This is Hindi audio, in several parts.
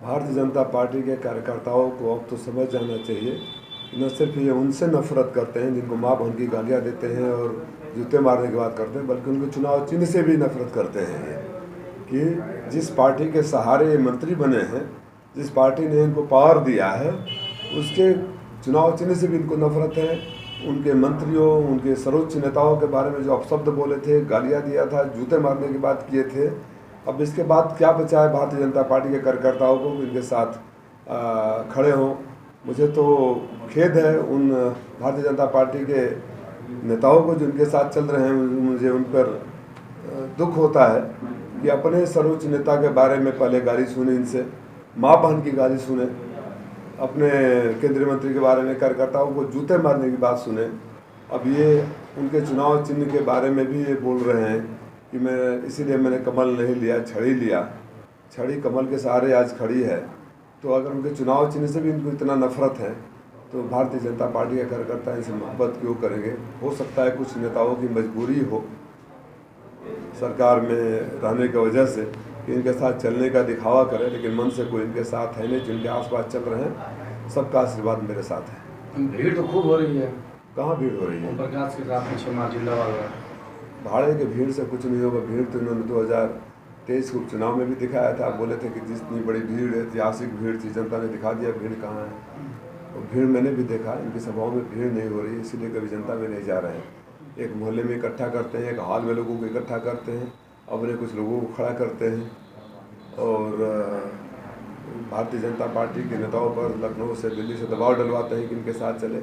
भारतीय जनता पार्टी के कार्यकर्ताओं को अब तो समझ जाना चाहिए कि न सिर्फ ये उनसे नफरत करते हैं जिनको माँ बहन की गालियाँ देते हैं और जूते मारने की बात करते हैं, बल्कि उनके चुनाव चिन्ह से भी नफरत करते हैं ये कि जिस पार्टी के सहारे ये मंत्री बने हैं, जिस पार्टी ने इनको पावर दिया है, उसके चुनाव चिन्ह से भी इनको नफरत है। उनके मंत्रियों, उनके सर्वोच्च नेताओं के बारे में जो अपशब्द बोले थे, गालियाँ दिया था, जूते मारने की बात किए थे, अब इसके बाद क्या बचा है भारतीय जनता पार्टी के कार्यकर्ताओं को इनके साथ खड़े हों। मुझे तो खेद है उन भारतीय जनता पार्टी के नेताओं को जो इनके साथ चल रहे हैं। मुझे उन पर दुख होता है कि अपने सर्वोच्च नेता के बारे में पहले गाली सुने, इनसे माँ बहन की गाली सुने, अपने केंद्रीय मंत्री के बारे में कार्यकर्ताओं को जूते मारने की बात सुने। अब ये उनके चुनाव चिन्ह के बारे में भी ये बोल रहे हैं कि मैं इसीलिए मैंने कमल नहीं लिया, छड़ी लिया। छड़ी कमल के सहारे आज खड़ी है। तो अगर उनके चुनाव चिन्ह से भी इनको इतना नफरत है तो भारतीय जनता पार्टी के कार्यकर्ता इनसे मोहब्बत क्यों करेंगे। हो सकता है कुछ नेताओं की मजबूरी हो सरकार में रहने की वजह से कि इनके साथ चलने का दिखावा करें, लेकिन मन से कोई इनके साथ है नहीं। जिनके आसपास चल रहे हैं सबका आशीर्वाद मेरे साथ है। भीड़ तो खूब हो रही है। कहाँ भीड़ हो रही है? प्रकाश के साथ पीछे जिंदाबाद। भाड़े के भीड़ से कुछ नहीं होगा। भीड़ तो इन्होंने 2023 उपचुनाव में भी दिखाया था। बोले थे कि जितनी बड़ी भीड़, ऐतिहासिक भीड़ थी, जनता ने दिखा दिया भीड़ कहाँ है। और भीड़ मैंने भी देखा, इनकी सभाओं में भीड़ नहीं हो रही, इसीलिए कभी जनता में नहीं जा रहे हैं। एक मोहल्ले में इकट्ठा करते हैं, एक हॉल में लोगों को इकट्ठा करते हैं, अपने कुछ लोगों को खड़ा करते हैं और भारतीय जनता पार्टी के नेताओं पर लखनऊ से, दिल्ली से दबाव डलवाते हैं कि इनके साथ चले।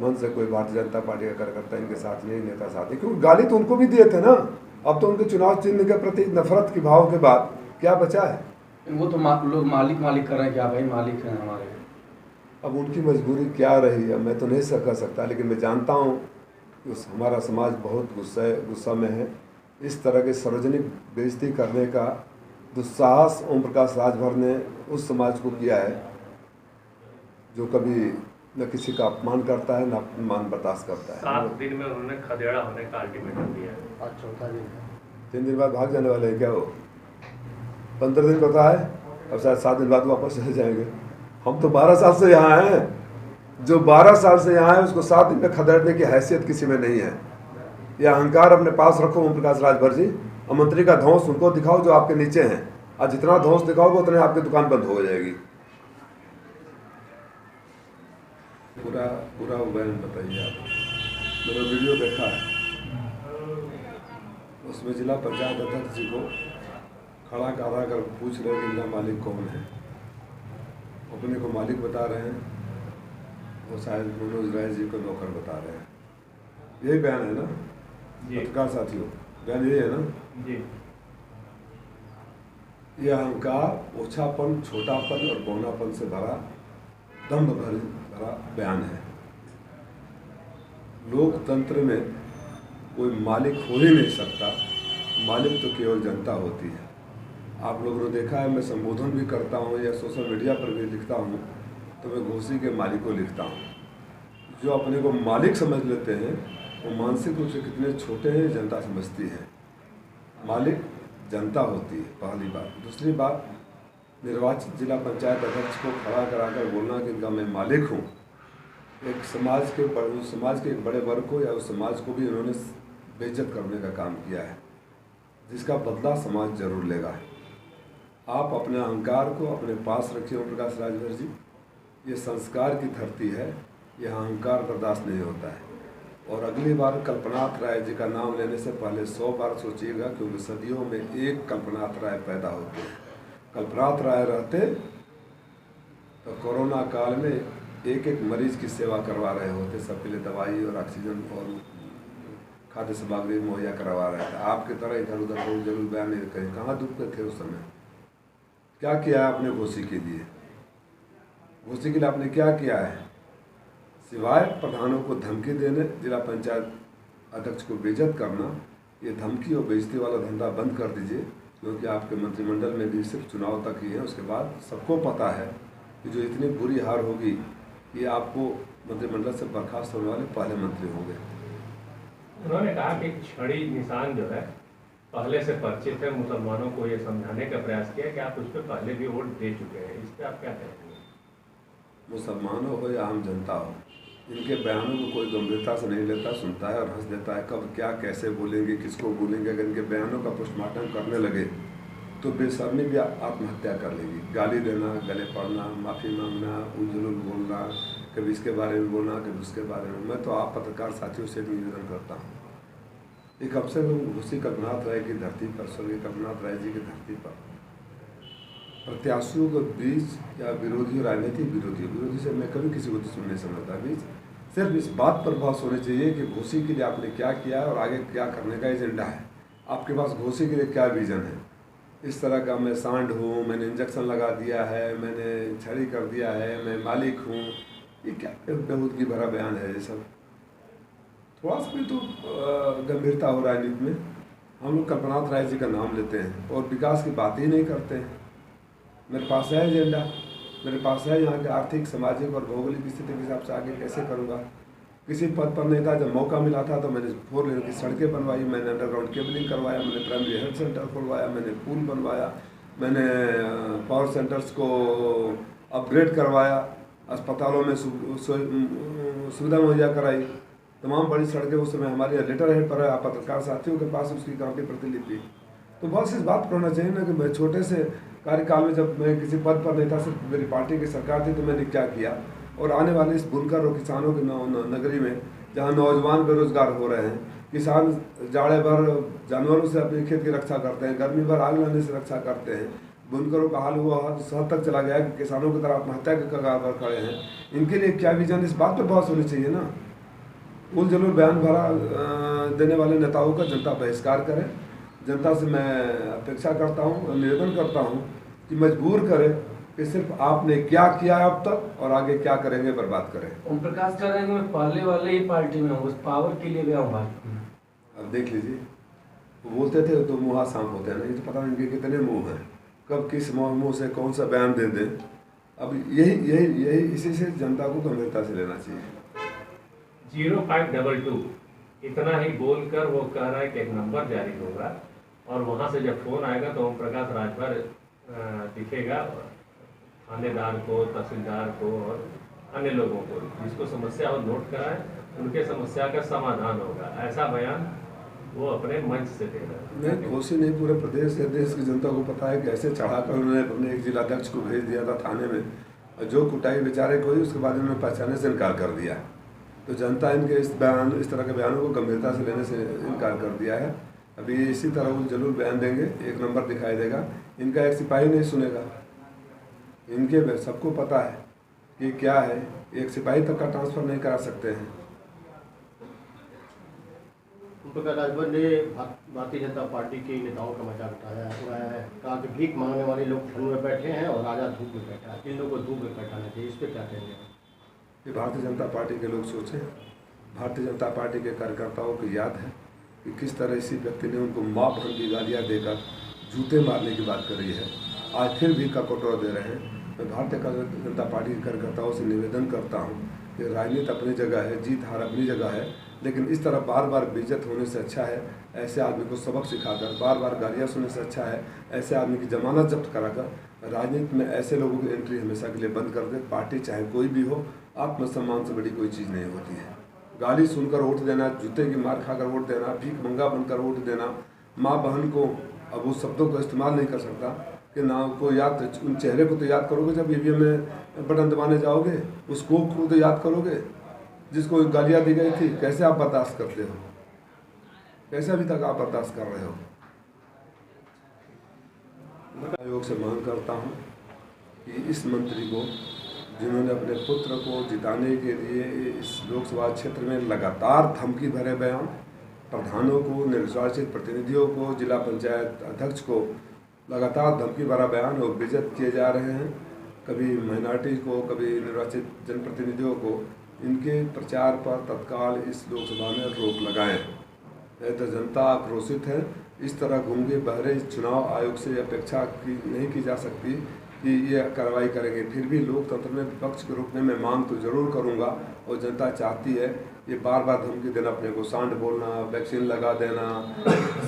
मन से कोई भारतीय जनता पार्टी का कार्यकर्ता इनके साथ नहीं, नेता साथ ही। क्योंकि गाली तो उनको भी दिए थे ना। अब तो उनके चुनाव चिन्ह के प्रति नफरत के भाव के बाद क्या बचा है? वो तो लोग मालिक कर रहे हैं। क्या भाई मालिक हैं हमारे। अब उनकी मजबूरी क्या रही है मैं तो नहीं कह सकता, लेकिन मैं जानता हूँ कि हमारा समाज बहुत गुस्सा में है। इस तरह के सार्वजनिक बेइज्जती करने का दुस्साहस ओम प्रकाश राजभर ने उस समाज को किया है जो कभी न किसी का अपमान करता है, न अपमान बर्दाश्त करता है। 7 दिन में उन्होंने खदेड़ा होने का अल्टीमेटम दिया है। आज चौथा दिन। 3 दिन बाद भाग जाने वाले हैं क्या वो? 15 दिन पता है, अब शायद 7 दिन बाद वापस चले जाएंगे। हम तो 12 साल से यहाँ हैं। जो 12 साल से यहाँ है उसको 7 दिन में खदेड़ने की हैसियत किसी में नहीं है। यह अहंकार अपने पास रखो ओम प्रकाश राजभर जी। और मंत्री का धौंस उनको दिखाओ जो आपके नीचे हैं, और जितना धौंस दिखाओगे उतने आपकी दुकान बंद हो जाएगी। पूरा बयान बताइए आप। मेरा वीडियो देखा है, उसमें जिला पंचायत अध्यक्ष जी को खड़ा करा कर पूछ रहे कि इनका मालिक कौन है। अपने को मालिक बता रहे हैं, वो शायद मनोज राय जी को नौकर बता रहे हैं। यही बयान है ना पत्रकार साथियों? बयान यही है ना जी। यह अहंकार, ओछापन, छोटापन और बौनापन से भरा, दम्भ भरा बयान है। लोकतंत्र में कोई मालिक हो ही नहीं सकता। मालिक तो केवल जनता होती है। आप लोगों ने देखा है, मैं संबोधन भी करता हूँ या सोशल मीडिया पर भी लिखता हूँ तो मैं घोसी के मालिक को लिखता हूँ। जो अपने को मालिक समझ लेते हैं वो मानसिक रूप से कितने छोटे हैं जनता समझती है। मालिक जनता होती है, पहली बात। दूसरी बात, निर्वाचित जिला पंचायत अध्यक्ष को खड़ा कराकर बोलना कि इनका मैं मालिक हूँ, एक समाज के एक बड़े वर्ग को या उस समाज को भी उन्होंने बेइज्जत करने का काम किया है, जिसका बदला समाज जरूर लेगा। आप अपने अहंकार को अपने पास रखिए ओम प्रकाश राजभर जी। ये संस्कार की धरती है, यह अहंकार बर्दाश्त नहीं होता है। और अगली बार कल्पनाथ राय जी का नाम लेने से पहले 100 बार सोचिएगा, क्योंकि सदियों में एक कल्पनाथ राय पैदा होते हैं। कल्पनाथ राय रहते तो कोरोना काल में एक मरीज की सेवा करवा रहे होते, सबके लिए दवाई और ऑक्सीजन और खाद्य सामग्री मुहैया करवा रहे थे। आपकी तरह इधर उधर लोग जरूर बयान नहीं करें। कहाँ दुखते थे उस समय? क्या किया है आपने घोसी के लिए? घोसी के लिए आपने क्या किया है? सिवाय प्रधानों को धमकी देने, जिला पंचायत अध्यक्ष को बेइज्जत करना, ये धमकी और बेइज्जती वाला धंधा बंद कर दीजिए। क्योंकि आपके मंत्रिमंडल में भी सिर्फ चुनाव तक ही है, उसके बाद सबको पता है कि जो इतनी बुरी हार होगी, ये आपको मंत्रिमंडल से बर्खास्त होने वाले पहले मंत्री होंगे। उन्होंने कहा कि छड़ी निशान जो है पहले से परिचित है, मुसलमानों को ये समझाने का प्रयास किया कि आप उस पर पहले भी वोट दे चुके हैं, इस पर आप क्या कहेंगे? मुसलमानों हो या आम जनता हो, इनके बयानों को कोई गंभीरता से नहीं लेता, सुनता है और हंस देता है। कब क्या कैसे बोलेंगे, किसको बोलेंगे, अगर इनके बयानों का पोस्टमार्टम करने लगे तो बेशर्मी भी आत्महत्या कर लेगी। गाली देना, गले पड़ना, माफ़ी मांगना, उलझुल बोलना, कभी इसके बारे में बोलना, कभी उसके बारे में। मैं तो आप पत्रकार साथियों से निवेदन करता हूँ, एक अवसर घुसी कल्पनाथ राय की धरती पर, स्वर्गीय कल्पनाथ राय जी की धरती पर प्रत्याशियों के बीच या विरोधी, राजनीतिक विरोधी से मैं कभी किसी को दुश्मन नहीं समझता, बीच सिर्फ इस बात पर बहस होनी चाहिए कि घोसी के लिए आपने क्या किया और आगे क्या करने का एजेंडा है। आपके पास घोसी के लिए क्या विजन है? इस तरह का मैं सांड हूँ, मैंने इंजेक्शन लगा दिया है, मैंने छड़ी कर दिया है, मैं मालिक हूँ, ये क्या बेहूदगी भरा बयान है ये सब। थोड़ा सा भी तो गंभीरता हो राजनीति में। हम लोग कल्पनाथ राय जी का नाम लेते हैं और विकास की बात ही नहीं करते हैं। मेरे पास है एजेंडा, मेरे पास है यहाँ के आर्थिक, सामाजिक और भौगोलिक स्थिति के हिसाब से आगे कैसे करूँगा। किसी पद पर नहीं था, जब मौका मिला था तो मैंने 4 लेन की सड़कें बनवाई, मैंने अंडरग्राउंड केबलिंग करवाया, मैंने प्राइमरी हेल्थ सेंटर खुलवाया, मैंने पुल बनवाया, मैंने पावर सेंटर्स को अपग्रेड करवाया, अस्पतालों में सुविधा मुहैया कराई, तमाम बड़ी सड़कें उस समय हमारे लेटर हेड पर है, आप पत्रकार साथियों के पास उसकी काफी प्रतिलिपि। तो बस इस बात पर होना चाहिए ना कि मैं छोटे से कार्यकाल में जब मैं किसी पद पर नहीं था, सिर्फ मेरी पार्टी की सरकार थी, तो मैंने क्या किया। और आने वाले इस बुनकर और किसानों की नगरी में जहाँ नौजवान बेरोजगार हो रहे हैं, किसान जाड़े भर जानवरों से अपने खेत की रक्षा करते हैं, गर्मी भर आग लगने से रक्षा करते हैं, बुनकरों का हाल हुआ हद तक चला गया कि किसानों की तरह आत्महत्या के कगार पर खड़े हैं। इनके लिए क्या विजन, इस बात पर बहस होनी चाहिए ना। उलझुल बयान भरा देने वाले नेताओं का जनता बहिष्कार करे। जनता से मैं अपेक्षा करता हूँ, निवेदन करता हूँ कि मजबूर करें कि सिर्फ आपने क्या किया है अब तक और आगे क्या करेंगे बर्बाद करें। ओम प्रकाश कह रहे हैं कि मैं पहले वाले ही पार्टी में हूँ, उस पावर के लिए गया हूँ भाजपा में। अब देख लीजिए, वो बोलते थे तो मुँह सांप होते हैं ना, ये तो पता नहीं इनके कितने मुँह हैं, कब किस मुँह से कौन सा बयान दे दें। अब यही इसी से जनता को गंभीरता से लेना चाहिए। 0522 इतना ही बोलकर वो कह रहा है कि एक नंबर जारी होगा और वहाँ से जब फोन आएगा तो ओम प्रकाश राजभर दिखेगा थानेदार को, तहसीलदार को और अन्य लोगों को, जिसको समस्या हो नोट कराए, उनके समस्या का समाधान होगा। ऐसा बयान वो अपने मंच से दे रहा है। मैं घोषी नहीं, पूरे प्रदेश से देश की जनता को पता है कि ऐसे चढ़ाकर उन्होंने अपने एक जिलाध्यक्ष को भेज दिया था थाने में, और जो कुटाई बेचारे को हुई उसके बाद उन्होंने पहचाने से इनकार कर दिया। तो जनता इनके इस तरह के बयानों को गंभीरता से लेने से इनकार कर दिया है। अभी इसी तरह वो जरूर बयान देंगे, एक नंबर दिखाई देगा, इनका एक सिपाही नहीं सुनेगा। इनके सबको पता है कि क्या है, एक सिपाही तक का ट्रांसफ़र नहीं करा सकते हैं। राजभर ने भारतीय जनता पार्टी के नेताओं का मजाक उड़ाया है, कहा कि भीख मांगने वाले लोग ठंड में बैठे हैं और राजा धूप में बैठा है, इन लोगों को धूप में बैठाना चाहिए। इस पर क्या कहेंगे? ये भारतीय जनता पार्टी के लोग सोचें। भारतीय जनता पार्टी के कार्यकर्ताओं को याद है कि किस तरह इसी व्यक्ति ने उनको माँ बहन की गालियाँ देकर जूते मारने की बात करी है, आज फिर भी का कटोरा दे रहे हैं। मैं भारतीय जनता पार्टी के कार्यकर्ताओं से निवेदन करता हूँ कि राजनीति अपनी जगह है, जीत हार अपनी जगह है, लेकिन इस तरह बार बार बेइज्जत होने से अच्छा है ऐसे आदमी को सबक सिखाकर, बार बार गालियाँ सुनने से अच्छा है ऐसे आदमी की जमानत जब्त कराकर राजनीति में ऐसे लोगों की एंट्री हमेशा के लिए बंद कर दे। पार्टी चाहे कोई भी हो, आत्मसम्मान से बड़ी कोई चीज़ नहीं होती है। गाली सुनकर वोट देना, जूते की मार खाकर वोट देना, भीख मंगा बनकर वोट देना, माँ बहन को, अब उस शब्दों को इस्तेमाल नहीं कर सकता कि नाम को याद, उन चेहरे को तो याद करोगे जब ईवीएम में बटन दबाने जाओगे, उसको तो याद करोगे जिसको गालियाँ दी गई थी। कैसे आप बर्दाश्त करते हो? कैसे अभी तक आप बर्दाश्त कर रहे हो? आयोग से मांग करता हूँ कि इस मंत्री को, जिन्होंने अपने पुत्र को जिताने के लिए इस लोकसभा क्षेत्र में लगातार धमकी भरे बयान, प्रधानों को, निर्वाचित प्रतिनिधियों को, जिला पंचायत अध्यक्ष को लगातार धमकी भरा बयान और बेइज्जत किए जा रहे हैं, कभी माइनॉरिटी को, कभी निर्वाचित जनप्रतिनिधियों को, इनके प्रचार पर तत्काल इस लोकसभा में रोक लगाएं। तो जनता आक्रोशित है। इस तरह गूंगे बहरे चुनाव आयोग से अपेक्षा नहीं की जा सकती कि ये कार्रवाई करेंगे। फिर भी लोकतंत्र में विपक्ष को रोकने में मांग तो जरूर करूंगा, और जनता चाहती है ये बार बार धमकी देना, अपने को सांड बोलना, वैक्सीन लगा देना,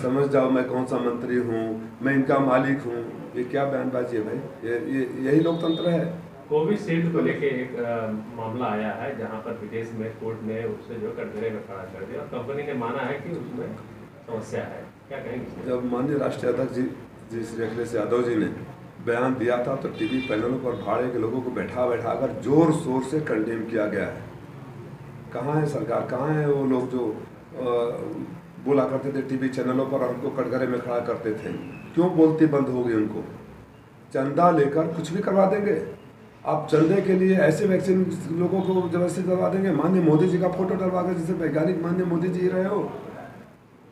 समझ जाओ मैं कौन सा मंत्री हूँ, मैं इनका मालिक हूँ, ये क्या बयानबाजी है भाई? ये यही लोकतंत्र है? कोविशील्ड को लेके एक मामला आया है जहां पर विदेश में कोर्ट ने उससे जो कटघरे में खड़ा कर दिया और कंपनी ने माना है कि उसमें समस्या है, क्या कहेंगे? जब माननीय राष्ट्रीय अध्यक्ष जी श्री अखिलेश यादव जी ने बयान दिया था तो टीवी पैनलों पर भाड़े के लोगों को बैठा कर जोर शोर से कंडेम किया गया है। कहाँ है सरकार, कहाँ है वो लोग जो बोला करते थे टीवी चैनलों पर, हमको कटघरे में खड़ा करते थे? क्यों बोलती बंद हो गई उनको? चंदा लेकर कुछ भी करवा देंगे आप, चंदे के लिए ऐसे वैक्सीन लोगों को जबरदस्ती करवा देंगे। माननीय मोदी जी का फोटो डलवा कर, जैसे वैज्ञानिक माननीय मोदी जी रहे हो,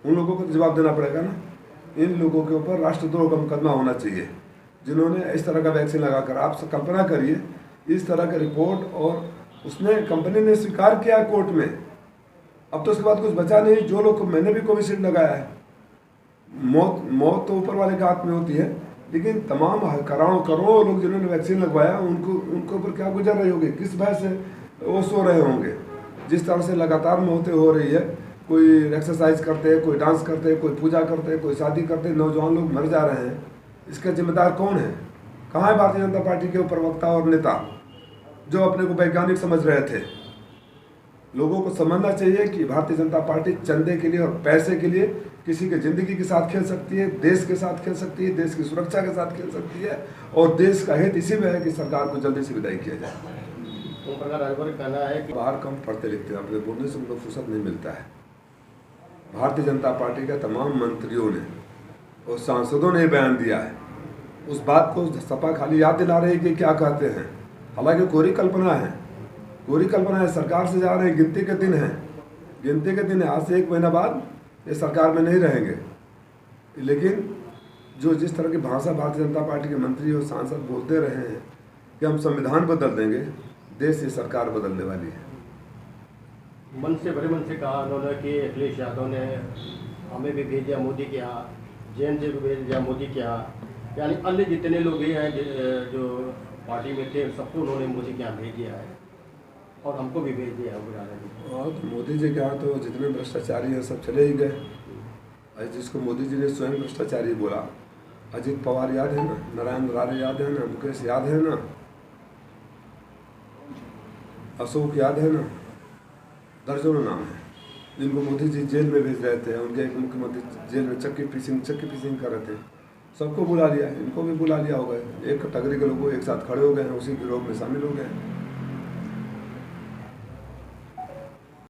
उन लोगों को जवाब देना पड़ेगा ना। इन लोगों के ऊपर राष्ट्रद्रोह का मुकदमा होना चाहिए जिन्होंने इस तरह का वैक्सीन लगाकर, आप कल्पना करिए इस तरह का रिपोर्ट, और उसने कंपनी ने स्वीकार किया कोर्ट में। अब तो उसके बाद कुछ बचा नहीं। जो लोग, मैंने भी कोविशील्ड लगाया है, मौत तो ऊपर वाले के हाथ में होती है, लेकिन तमाम करोड़ों लोग जिन्होंने वैक्सीन लगवाया उनको ऊपर क्या गुजर रही होगी, किस भय से वो सो रहे होंगे। जिस तरह से लगातार मौतें हो रही है, कोई एक्सरसाइज करते हैं, कोई डांस करते हैं, कोई पूजा करते हैं, कोई शादी करते हैं, नौजवान लोग मर जा रहे हैं, इसका जिम्मेदार कौन है? कहाँ है भारतीय जनता पार्टी के प्रवक्ता और नेता जो अपने को वैज्ञानिक समझ रहे थे? लोगों को समझना चाहिए कि भारतीय जनता पार्टी चंदे के लिए और पैसे के लिए किसी की ज़िंदगी के साथ खेल सकती है, देश के साथ खेल सकती है, देश की सुरक्षा के साथ खेल सकती है, और देश का हित इसी में है कि सरकार को जल्दी से विदाई किया जाए। ओम प्रकाश राजभर का कहना है कि बाहर कम पढ़ते लिखते हैं, अपने बोलने से उनको फुर्सत नहीं मिलता है। भारतीय जनता पार्टी के तमाम मंत्रियों ने और सांसदों ने बयान दिया है, उस बात को सपा खाली याद दिला रही है कि क्या कहते हैं। हालांकि कोरी कल्पना है, सरकार से जा रहे हैं, गिनती के दिन है। आज से 1 महीना बाद ये सरकार में नहीं रहेंगे, लेकिन जो जिस तरह की भाषा भारतीय जनता पार्टी के मंत्री और सांसद बोलते रहे हैं कि हम संविधान बदल देंगे, देश की सरकार बदलने वाली है। मन से भरे मन से कहा उन्होंने कि अखिलेश यादव ने हमें भी भेज दिया मोदी के यहाँ, जैन से भी भेज दिया मोदी के यहाँ, यानी अन्य जितने लोग भी हैं जो पार्टी में थे सबको उन्होंने मोदी के यहाँ भेज दिया है और हमको भी भेज दिया है। और मोदी जी के यहाँ तो जितने भ्रष्टाचारी हैं सब चले ही गए। जिसको मोदी जी ने स्वयं भ्रष्टाचारी बोला, अजित पवार याद है ना, नारायण राणे याद है ना, मुकेश याद है ना, अशोक याद है ना, दर्जनों नाम है जिनको मोदी जी जेल में भेज रहे थे। उनके एक मुख्यमंत्री जेल में चक्की पीसिंग कर रहे थे, सबको बुला लिया, इनको भी बुला लिया होगा। एक कैटेगरी के लोग एक साथ खड़े हो गए हैं, उसी गिरोह में शामिल हो गए हैं।